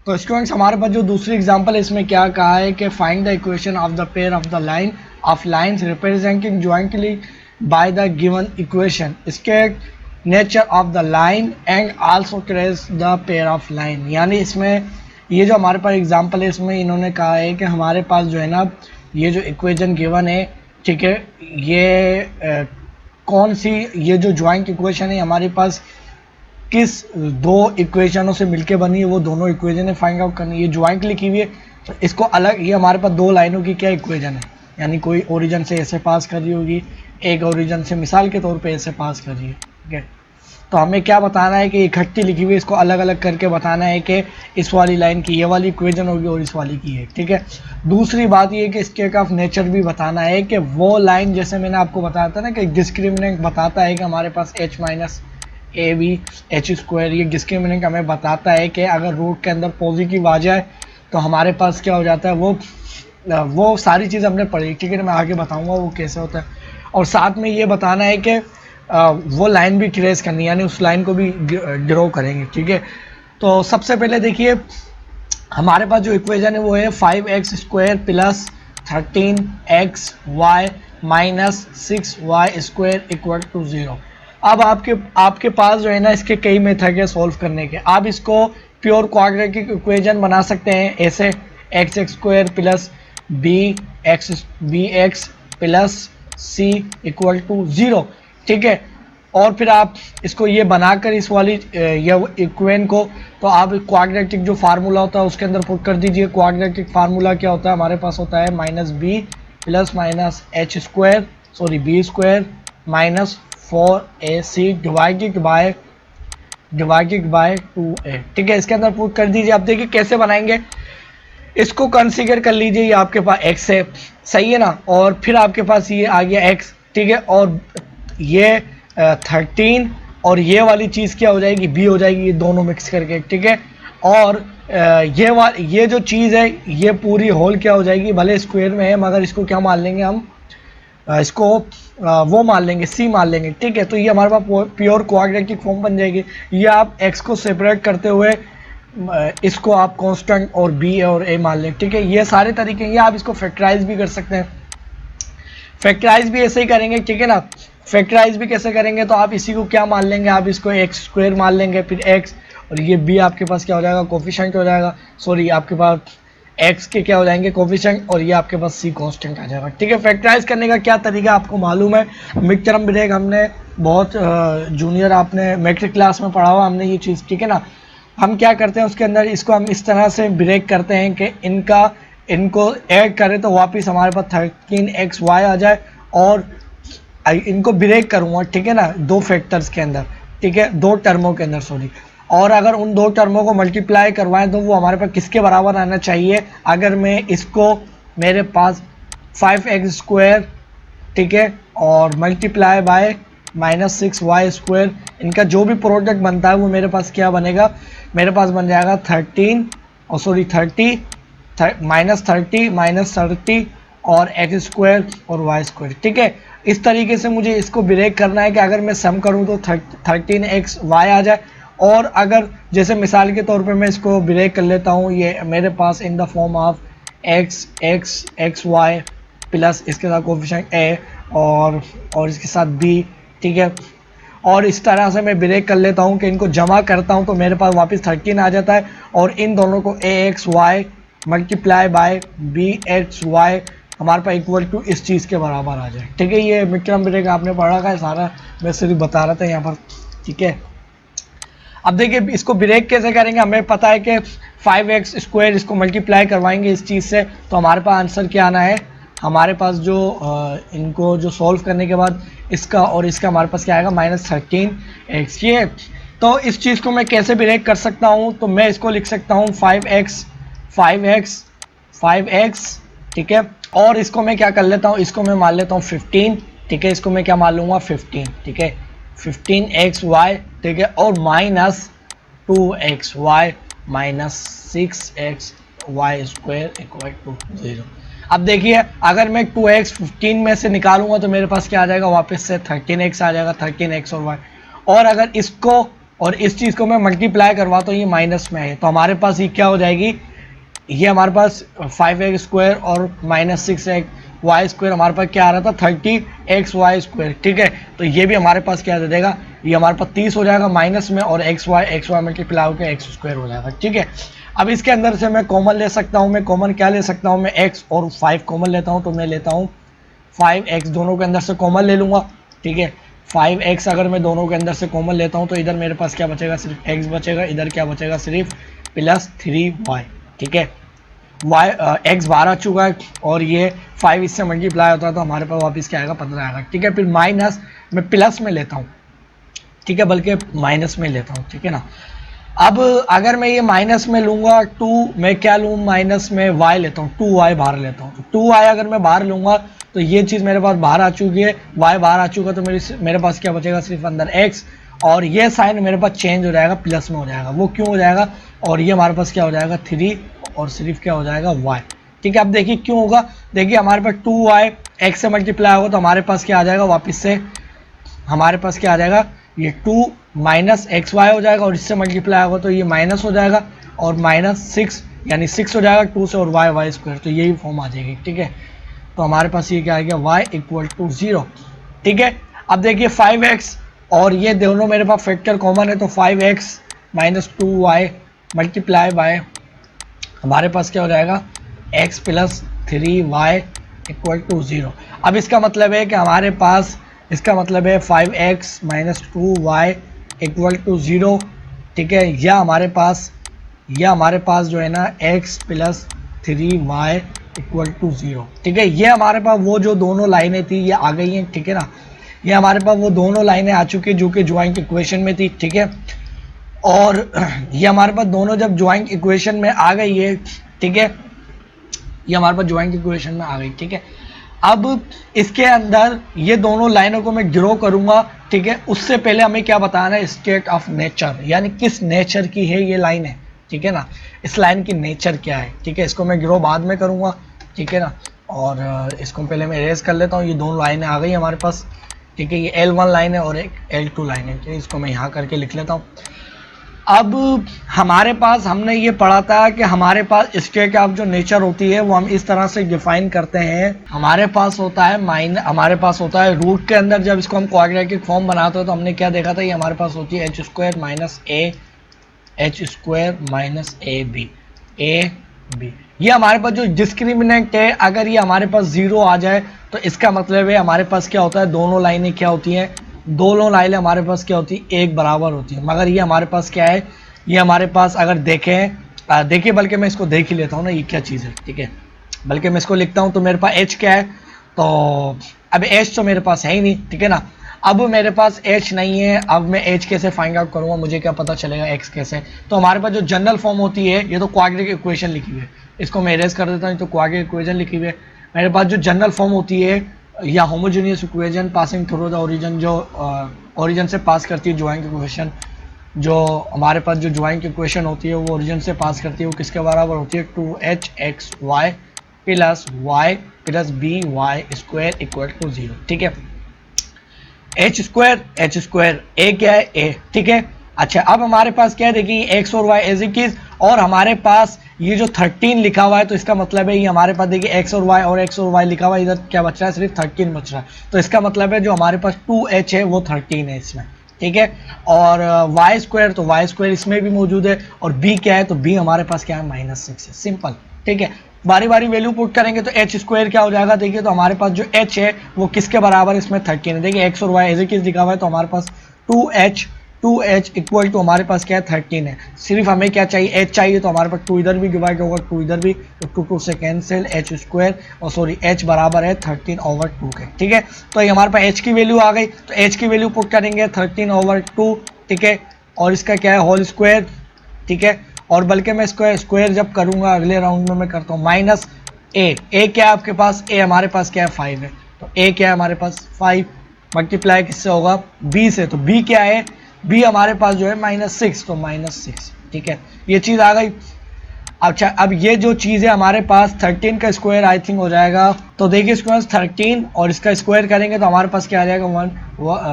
तो स्टूडेंट्स हमारे पास जो दूसरी एग्जांपल है इसमें क्या कहा है कि find the equation of the pair of the line of lines representing jointly by the given equation इसके nature of the line and also trace the pair of line. यानी इसमें ये जो हमारे पास एग्जांपल है इसमें इन्होंने कहा है कि हमारे पास जो है ना ये जो इक्वेशन गिवन है, ठीक है, ये कौन सी ये जो ज्वाइंट इक्वेशन है हमारे पास किस दो इक्वेशनों से मिलके बनी है, वो दोनों इक्वेशन फाइंड आउट करनी है। ये ज्वाइंट लिखी हुई है तो इसको अलग, ये हमारे पास दो लाइनों की क्या इक्वेशन है, यानी कोई ओरिजिन से ऐसे पास कर रही होगी, एक ओरिजिन से मिसाल के तौर पे ऐसे पास कर रही है, ठीक है। तो हमें क्या बताना है कि इकट्ठी लिखी हुई है इसको अलग अलग करके बताना है कि इस वाली लाइन की ये वाली इक्वेशन होगी और इस वाली की है, ठीक है। दूसरी बात ये कि इसके का नेचर भी बताना है कि वो लाइन, जैसे मैंने आपको बताया था ना कि डिस्क्रिमिनेंट बताता है कि हमारे पास h minus A B H square, ये डिस्क्रिमिनेंट हमें बताता है कि अगर रूट के अंदर पॉजिटिव आ जाए तो हमारे पास क्या हो जाता है, वो सारी चीज़ हमने पढ़ी, ठीक है। मैं आगे बताऊंगा वो कैसे होता है। और साथ में ये बताना है कि वो लाइन भी ट्रेस करनी है, यानी उस लाइन को भी ड्रॉ करेंगे, ठीक है। तो सबसे पहले देखिए हमारे पास जो इक्वेशन है वो है 5x square plus 13xy minus 6y square equal to 0। अब आपके पास जो है ना इसके कई मेथड है सॉल्व करने के। आप इसको प्योर क्वाड्रेटिक इक्वेशन बना सकते हैं ऐसे X square plus B X plus C equal to 0, ठीक है। और फिर आप इसको ये बनाकर इस वाली इक्वेशन को, तो आप क्वाड्रेटिक जो फार्मूला होता है उसके अंदर पुट कर दीजिए। क्वाड्रेटिक फार्मूला क्या होता है हमारे पास, होता है minus B plus minus H square sorry B square minus 4ac divided by 2a, ठीक है। इसके अंदर पुट कर दीजिए। अब देखिए कैसे बनाएंगे, इसको कंसीडर कर लीजिए ये आपके पास x है, सही है ना, और फिर आपके पास ये आ गया x, ठीक है, और ये 13 और ये वाली चीज़ क्या हो जाएगी, b हो जाएगी, ये दोनों मिक्स करके, ठीक है। और ये जो चीज़ है ये पूरी होल क्या हो जाएगी, भले स्क्वायर में है मगर इसको क्या मान लेंगे हम, इसको वो मान लेंगे c मान लेंगे, ठीक है। तो ये हमारे पास प्योर क्वाड्रेटिक फॉर्म बन जाएगी। ये आप x को सेपरेट करते हुए इसको आप कांस्टेंट और b और a मान लें, ठीक है। ये सारे तरीके हैं। आप इसको फैक्टराइज भी कर सकते हैं, फैक्टराइज भी ऐसे ही करेंगे, ठीक है ना। फैक्टराइज भी कैसे करेंगे, तो आप इसी को क्या मान लेंगे, आप इसको एक्स स्क्वायर मान लेंगे, फिर x और ये b आपके पास क्या हो जाएगा, कोफिशिएंट हो जाएगा, सॉरी आपके पास x के क्या हो जाएंगे कोफिशिएंट, और ये आपके पास c कांस्टेंट आ जाएगा, ठीक है। फैक्टराइज करने का क्या तरीका आपको मालूम है, मिड टर्म ब्रेक हमने बहुत जूनियर आपने मैट्रिक क्लास में पढ़ा हुआ हमने ये चीज़, ठीक है ना। हम क्या करते हैं उसके अंदर इसको हम इस तरह से ब्रेक करते हैं कि इनको ऐड करें तो वापस हमारे पास 13xy आ जाए, और इनको ब्रेक करूँगा, ठीक है ना, दो फैक्टर्स के अंदर, ठीक है, दो टर्मों के अंदर सॉरी। और अगर उन दो टर्मों को मल्टीप्लाई करवाएं तो वो हमारे पास किसके बराबर आना चाहिए, अगर मैं इसको मेरे पास 5x स्क्वायर, ठीक है, और multiply by minus 6y square, इनका जो भी प्रोडक्ट बनता है वो मेरे पास क्या बनेगा, मेरे पास बन जाएगा 13 और सॉरी 30 माइनस 30 और x स्क्वायर और y स्क्वायर, ठीक है। इस तरीके से मुझे इसको ब्रेक करना है कि अगर मैं सम करूं तो 13xy आ जाए, और अगर जैसे मिसाल के तौर पे मैं इसको ब्रेक कर लेता हूं, ये मेरे पास in the form of xy plus इसके साथ कोफिशिएंट a और इसके साथ b, ठीक है। और इस तरह से मैं ब्रेक कर लेता हूं कि इनको जमा करता हूं तो मेरे पास वापस 13 आ जाता है, और इन दोनों को axy मल्टीप्लाई बाय bxy हमारे पास इक्वल टू इस चीज़ के बराबर आ जाए, ठीक है। ये मिड टर्म ब्रेक आपने पढ़ा है सारा, मैं सिर्फ बता रहा था यहाँ पर, ठीक है। अब देखिए इसको ब्रेक कैसे करेंगे, हमें पता है कि 5x स्क्वायर इसको मल्टीप्लाई करवाएंगे इस चीज़ से, तो हमारे पास आंसर क्या आना है, हमारे पास जो इनको जो सॉल्व करने के बाद इसका और इसका हमारे पास क्या आएगा -13x, ये। तो इस चीज़ को मैं कैसे ब्रेक कर सकता हूँ, तो मैं इसको लिख सकता हूँ 5x, ठीक है, और इसको मैं क्या कर लेता हूँ, इसको मैं मान लेता हूँ 15, ठीक है, इसको मैं क्या मान लूँगा 15, ठीक है, 15xy, ठीक है, और minus 2xy minus 6xy square equal to 0। अब देखिए अगर मैं 2x 15 में से निकालूंगा तो मेरे पास क्या आ जाएगा, वापस से 13x आ जाएगा, 13x और y। और अगर इसको और इस चीज़ को मैं मल्टीप्लाई करवाता हूँ, ये माइनस में है, तो हमारे पास ये क्या हो जाएगी, ये हमारे पास 5x² और -6y² हमारे पास क्या आ रहा था 30xy²। ठीक है, तो ये भी हमारे पास क्या दे देगा, ये हमारे पास 30 हो जाएगा माइनस में, और xy मल्टीप्लाई होकर x² हो जाएगा। ठीक है, अब इसके अंदर से मैं कॉमन ले सकता हूँ, मैं कॉमन क्या ले सकता हूँ, मैं x और 5 कॉमन लेता हूँ, तो मैं लेता हूँ 5x, दोनों के अंदर से कॉमन ले लूँगा। ठीक है, 5x अगर मैं दोनों के अंदर से कॉमन लेता हूँ तो इधर मेरे पास क्या बचेगा, सिर्फ x बचेगा, इधर क्या बचेगा, सिर्फ +3y। ठीक है, x बाहर आ चुका है और ये 5 इससे मल्टीप्लाई होता है तो हमारे पास वापस क्या आएगा, 15 आएगा। ठीक है, फिर माइनस मैं प्लस में लेता हूँ, ठीक है, बल्कि माइनस में लेता हूँ। ठीक है ना, अब अगर मैं ये माइनस में लूँगा 2, मैं क्या लूँ, माइनस में y लेता हूँ, 2y बाहर लेता हूँ, तो 2y अगर मैं बाहर लूँगा तो ये चीज़ मेरे पास बाहर आ चुकी है, y बाहर आ चुका, तो मेरे पास क्या बचेगा, सिर्फ अंदर x, और ये साइन मेरे पास चेंज हो जाएगा, प्लस में हो जाएगा। वो क्यों हो जाएगा, और ये हमारे पास क्या हो जाएगा 3 और सिर्फ क्या हो जाएगा y। ठीक है, अब देखिए क्यों होगा, देखिए हमारे पास 2y x से मल्टीप्लाई होगा तो हमारे पास क्या आ जाएगा, वापस से हमारे पास क्या आ जाएगा, ये 2 माइनस XY हो जाएगा, और इससे मल्टीप्लाई होगा तो ये माइनस हो जाएगा, और -6 यानी 6 हो जाएगा 2 से, और y², तो यही फॉर्म आ जाएगी। ठीक है, तो हमारे पास ये क्या आ गया, y = 0। ठीक है, अब देखिए 5x और ये दोनों मेरे पास फैक्टर कॉमन है, तो 5x - 2y मल्टीप्लाई बाय हमारे पास क्या हो जाएगा, x + 3y = 0। अब इसका मतलब है कि हमारे पास, इसका मतलब है 5x - 2y = 0। ठीक है, या हमारे पास जो है ना x + 3y = 0। ठीक है, ये हमारे पास वो जो दोनों लाइनें थी ये आ गई हैं। ठीक है ना, ये हमारे पास वो दोनों लाइनें आ चुकी है जो कि ज्वाइंट इक्वेशन में थी। ठीक है, और ये हमारे पास दोनों जब ज्वाइंट इक्वेशन में आ गई है, ठीक है, ये हमारे पास ज्वाइंट इक्वेशन में आ गई। ठीक है, अब इसके अंदर ये दोनों लाइनों को मैं ड्रॉ करूंगा। ठीक है, उससे पहले हमें क्या बताना है, स्टेट ऑफ नेचर, यानी किस नेचर की है ये लाइन है। ठीक है ना, इस लाइन की नेचर क्या है। ठीक है, इसको मैं ड्रॉ बाद में करूंगा। ठीक है ना, और इसको पहले मैं इरेज कर लेता हूँ। ये दोनों लाइनें आ गई हमारे पास। ठीक है, ये L1 लाइन है और एक L2 लाइन है। ठीक है, इसको मैं यहाँ करके लिख लेता हूँ। अब हमारे पास, हमने ये पढ़ा था कि हमारे पास स्टेट ऑफ जो नेचर होती है वो हम इस तरह से डिफाइन करते हैं। हमारे पास होता है हमारे पास होता है रूट के अंदर, जब इसको हम क्वाड्रेटिक फॉर्म बनाते हैं तो हमने क्या देखा था, ये हमारे पास होती है h² - ab ये हमारे पास जो डिस्क्रिमिनेंट है, अगर ये हमारे पास 0 आ जाए तो इसका मतलब है हमारे पास क्या होता है, दोनों लाइनें क्या होती हैं, दोनों लाइनें हमारे पास क्या होती है, एक बराबर होती है। मगर ये हमारे पास क्या है, ये हमारे पास अगर देखें देखिए, बल्कि मैं इसको देख ही लेता हूँ ना ये क्या चीज़ है। ठीक है, बल्कि मैं इसको लिखता हूँ तो मेरे पास h क्या है, तो अब h तो मेरे पास है ही नहीं। ठीक है ना, अब मेरे पास h नहीं है, अब मैं h कैसे फाइंड आउट करूँगा, मुझे क्या पता चलेगा x कैसे। तो हमारे पास जो जनरल फॉर्म होती है, ये तो क्वाड्रेटिक इक्वेशन लिखी हुई है, इसको मैं इरेज कर देता हूँ, तो क्वाड्रेटिक इक्वेशन लिखी हुई है। मेरे पास जो जनरल फॉर्म होती है या homogeneous equation passing through the origin, जो ओरिजिन से पास करती है ज्वाइंट इक्वेशन, जो हमारे पास जो ज्वाइंट इक्वेशन होती है वो ओरिजिन से पास करती है, वो किसके बराबर होती है, 2hxy + y + by² = 0। ठीक है, h² a क्या है, a। ठीक है, अच्छा अब हमारे पास क्या है, देखिए x और y एज इट इज, और हमारे पास ये जो 13 लिखा हुआ है, तो इसका मतलब है ये हमारे पास देखिए x और y लिखा हुआ है, इधर क्या बच रहा है, सिर्फ 13 बच रहा है। तो इसका मतलब है जो हमारे पास 2h है वो 13 है इसमें। ठीक है, और y² तो y² इसमें भी मौजूद है, और b क्या है, तो b हमारे पास क्या है, -6 है। सिंपल। ठीक है, बारी बारी वैल्यू पुट करेंगे तो h² क्या हो जाएगा, देखिए तो हमारे पास जो h है वो किसके बराबर, इसमें 13 है। देखिए x और y एज इट इज लिखा हुआ है, तो हमारे पास 2h इक्वल टू हमारे पास क्या है, 13 है। सिर्फ हमें क्या चाहिए, h चाहिए, तो हमारे पास 2 इधर भी डिवाइड होगा, 2 इधर भी, तो 2 से कैंसिल, h² और सॉरी h बराबर है 13/2 के। ठीक है, तो ये हमारे पास h की वैल्यू आ गई, तो h की वैल्यू पुट करेंगे 13/2। ठीक है, और इसका क्या है, होल स्क्वायर। ठीक है, और बल्कि मैं इसको स्क्वायर जब करूंगा अगले राउंड में मैं करता हूँ -a क्या है आपके पास, a हमारे पास क्या है, 5 है, तो a क्या है हमारे पास 5, मल्टीप्लाई किससे होगा, b से, तो b क्या है, b हमारे पास जो है -6, तो -6। ठीक है, ये चीज़ आ गई। अच्छा, अब ये जो चीज़ है हमारे पास 13 का स्क्वायर आई थिंक हो जाएगा, तो देखिए इसके पास 13 और इसका स्क्वायर करेंगे तो हमारे पास क्या आ जाएगा,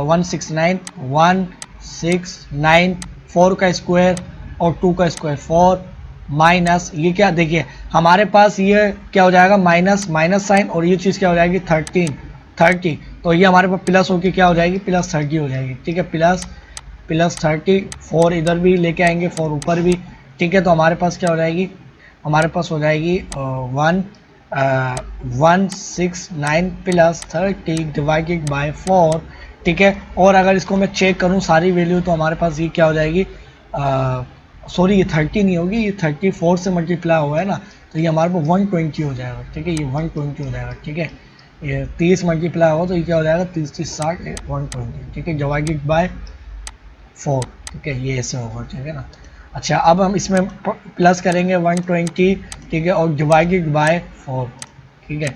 169 6 9, 4 का स्क्वायर और 2 का स्क्वायर 4 माइनस ये क्या देखिए हमारे पास ये क्या हो जाएगा माइनस माइनस साइन और ये चीज़ क्या हो जाएगी 30, तो ये हमारे पास प्लस होके क्या हो जाएगी प्लस 30 हो जाएगी। ठीक है, प्लस 30, 4 इधर भी लेके आएंगे 4 ऊपर भी। ठीक है, तो हमारे पास क्या हो जाएगी, हमारे पास हो जाएगी 169 प्लस 30 डिवाइडेड बाय 4। ठीक है, और अगर इसको मैं चेक करूं सारी वैल्यू तो हमारे पास ये क्या हो जाएगी, सॉरी ये 30 नहीं होगी, ये 34 से मल्टीप्लाई हुआ है ना, तो ये हमारे पास 120 हो जाएगा। ठीक है, ये 120 हो जाएगा। ठीक है, ये 30 मल्टीप्लाई हो तो ये क्या हो जाएगा 30 30 60 120। ठीक है, डिवाइडेड बाय 4। ठीक है, ये ऐसे होगा। ठीक है ना। अच्छा, अब हम इसमें प्लस करेंगे 120। ठीक है, और डिवाइडेड बाय 4। ठीक है,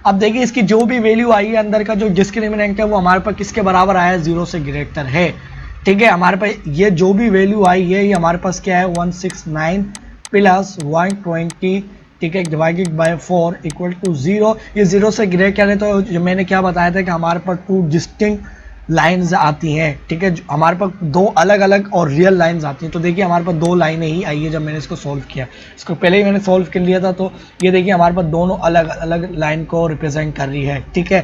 अब देखिए इसकी जो भी वैल्यू आई है अंदर का जो डिस्क्रिमिनेंट है वो हमारे पास किसके बराबर आया है, 0 से ग्रेटर है। ठीक है, हमारे पास ये जो भी वैल्यू आई है ये हमारे पास क्या है 169 प्लस 120। ठीक है, डिवाइडेड बाय 4 इक्वल टू 0। ये 0 से ग्रेटर है तो जो मैंने क्या बताया था कि हमारे पास 2 डिस्टिंक्ट लाइंस आती हैं। ठीक है, हमारे पास 2 अलग अलग और रियल लाइंस आती हैं। तो देखिए हमारे पास 2 लाइनें ही आई है जब मैंने इसको सॉल्व किया, इसको पहले ही मैंने सॉल्व कर लिया था। तो ये देखिए हमारे पास दोनों अलग अलग लाइन को रिप्रेजेंट कर रही है। ठीक है,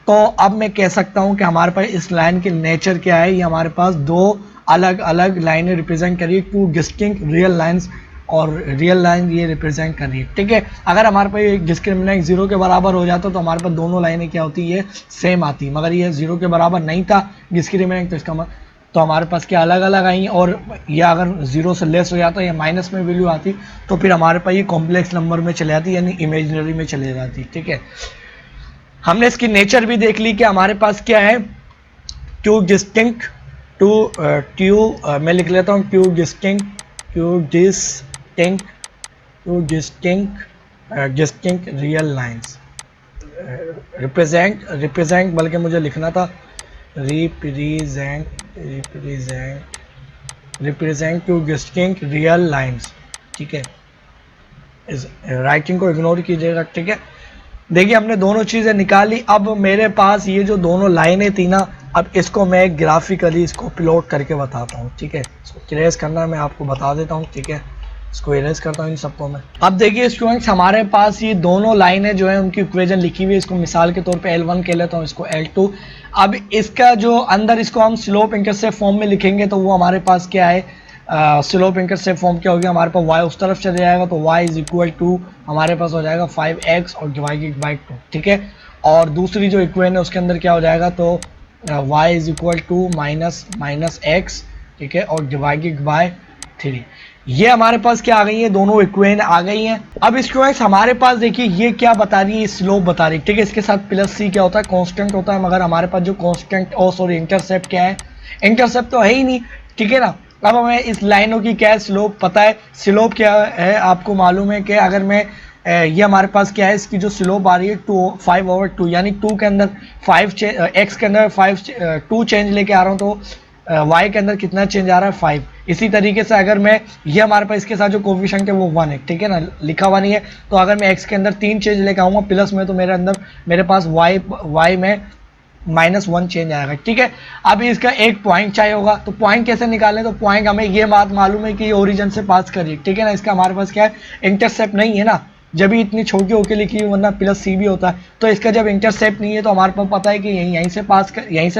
तो अब मैं कह सकता हूँ कि हमारे पास इस लाइन के नेचर क्या है, ये हमारे पास 2 अलग अलग लाइनें रिप्रेजेंट कर रही है, 2 डिस्टिंक्ट रियल लाइन्स, और रियल लाइन ये रिप्रेजेंट कर रही है। ठीक है, अगर हमारे पास एक डिस्क्रिमिनेंट 0 के बराबर हो जाता तो हमारे पास दोनों लाइनें क्या होती है सेम आती, मगर ये 0 के बराबर नहीं था डिस्क्रिमिनेंट, तो इसका तो हमारे पास क्या अलग अलग आई, और यह अगर 0 से लेस हो जाता या माइनस में वैल्यू आती तो फिर हमारे पास ये कॉम्प्लेक्स नंबर में चले जाती यानी इमेजिनरी में चले जाती। ठीक है, हमने इसकी नेचर भी देख ली कि हमारे पास क्या है टू डिस्टिंक्ट मैं लिख लेता हूँ two distinct real lines represent बल्कि मुझे लिखना था represent two distinct real lines. ठीक है, इस राइटिंग को इग्नोर कीजिएगा। ठीक है, देखिए हमने दोनों चीज़ें निकाली। अब मेरे पास ये जो दोनों लाइनें थी ना, अब इसको मैं ग्राफिकली इसको प्लॉट करके बताता हूँ। ठीक है, इसको इरेज करना मैं आपको बता देता हूँ। ठीक है, इसको इरेज करता हूँ इन सबको मैं। अब देखिए स्टूडेंट्स हमारे पास ये दोनों लाइनें जो है उनकी इक्वेशन लिखी हुई है, इसको मिसाल के तौर पे L1 कह लेता हूँ, इसको L2। अब इसका जो अंदर इसको हम स्लोप इंटरसेप्ट फॉर्म में लिखेंगे तो वो हमारे पास क्या है, स्लोप इंटरसेप्ट फॉर्म क्या हो गया, हमारे पास y उस तरफ चले जाएगा तो y इज इक्वल टू हमारे पास हो जाएगा 5x और डिवाइडेड बाई 2। ठीक है, और दूसरी जो इक्वेशन है उसके अंदर क्या हो जाएगा तो y is equal to minus x। ठीक है, और डिवाइडेड बाय 3। ये हमारे पास क्या आ गई है, दोनों इक्वेशन आ गई हैं। अब स्टूडेंट्स हमारे पास देखिए ये क्या बता रही है, स्लोप बता रही है। ठीक है, इसके साथ प्लस c क्या होता है, कांस्टेंट होता है, मगर हमारे पास जो कांस्टेंट इंटरसेप्ट क्या है, इंटरसेप्ट तो है ही नहीं। ठीक है ना, अब हमें इस लाइनों की क्या है स्लोप पता है। स्लोप क्या है आपको मालूम है कि अगर मैं ये हमारे पास क्या है, इसकी जो स्लोप आ रही है 5/2 यानी 2 के अंदर 5 x के अंदर 2 चेंज लेके आ रहा हूँ तो y के अंदर कितना चेंज आ रहा है 5। इसी तरीके से अगर मैं ये हमारे पास इसके साथ जो कोफिशिएंट है वो 1 है। ठीक है ना, लिखा हुआ नहीं है, तो अगर मैं x के अंदर 3 चेंज लेके आऊँगा प्लस में तो मेरे पास y में -1 चेंज आएगा। ठीक है, अब इसका एक पॉइंट चाहिए होगा, तो पॉइंट कैसे निकालें, तो पॉइंट हमें ये बात मालूम है कि ये ओरिजिन से पास कर रही है। ठीक है ना, इसका हमारे पास क्या है इंटरसेप्ट नहीं है ना, जब भी इतनी छोटी होकर लिखी हुई वरना प्लस c भी होता है, तो इसका जब इंटरसेप्ट नहीं है तो हमारे पास पता है कि यहीं से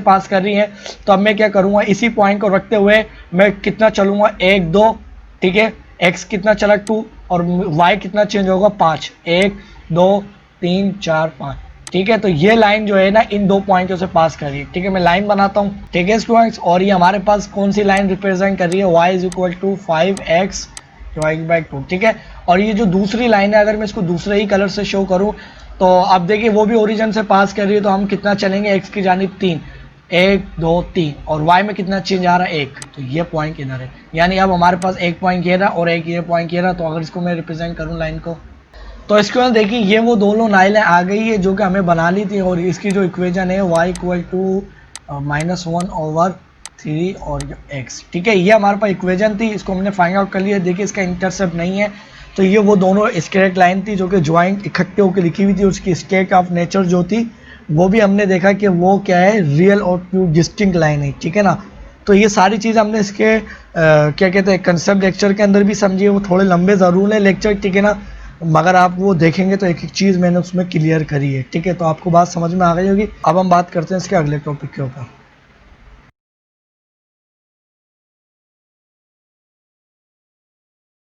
पास कर रही है। तो अब मैं क्या करूँगा, इसी पॉइंट को रखते हुए मैं कितना चलूँगा 1 2। ठीक है, x कितना चला 2 और y कितना चेंज होगा 5, 1 2 3 4 5। ठीक है, तो ये लाइन जो है ना इन 2 पॉइंटों से पास कर रही है। ठीक है, मैं लाइन बनाता हूँ। ठीक है स्टूडेंट्स, और ये हमारे पास कौन सी लाइन रिप्रेजेंट कर रही है, y is equal to 5x divided by 2। ठीक है, और ये जो दूसरी लाइन है अगर मैं इसको दूसरे ही कलर से शो करूँ तो अब देखिए वो भी ओरिजिन से पास कर रही है, तो हम कितना चलेंगे x की जानिब 3, 1 2 3, और y में कितना चेंज आ रहा है 1, तो ये पॉइंट इधर है। यानी अब हमारे पास एक पॉइंट ये रहा और एक ये पॉइंट ये रहा। तो अगर इसको मैं रिप्रेजेंट करूँ लाइन को, तो इसके बाद देखिए ये वो दोनों लाइनें आ गई है जो कि हमें बना ली थी, और इसकी जो इक्वेशन है y इक्वल टू -1/3 और x। ठीक है, ये हमारे पास इक्वेशन थी, इसको हमने फाइंड आउट कर लिया। देखिए इसका इंटरसेप्ट नहीं है, तो ये वो दोनों स्ट्रेट लाइन थी जो कि ज्वाइंट इकट्ठे होकर लिखी हुई थी। उसकी स्टेट ऑफ नेचर जो थी वो भी हमने देखा कि वो क्या है रियल और टू डिस्टिंक्ट लाइन है। ठीक है ना, तो ये सारी चीज़ हमने इसके क्या कहते हैं कंसेप्ट लेक्चर के अंदर भी समझी है। वो थोड़े लंबे ज़रूर है लेक्चर, ठीक है ना, मगर आप वो देखेंगे तो एक एक चीज़ मैंने उसमें क्लियर करी है, ठीक है। तो आपको बात समझ में आ गई होगी। अब हम बात करते हैं इसके अगले टॉपिक के ऊपर।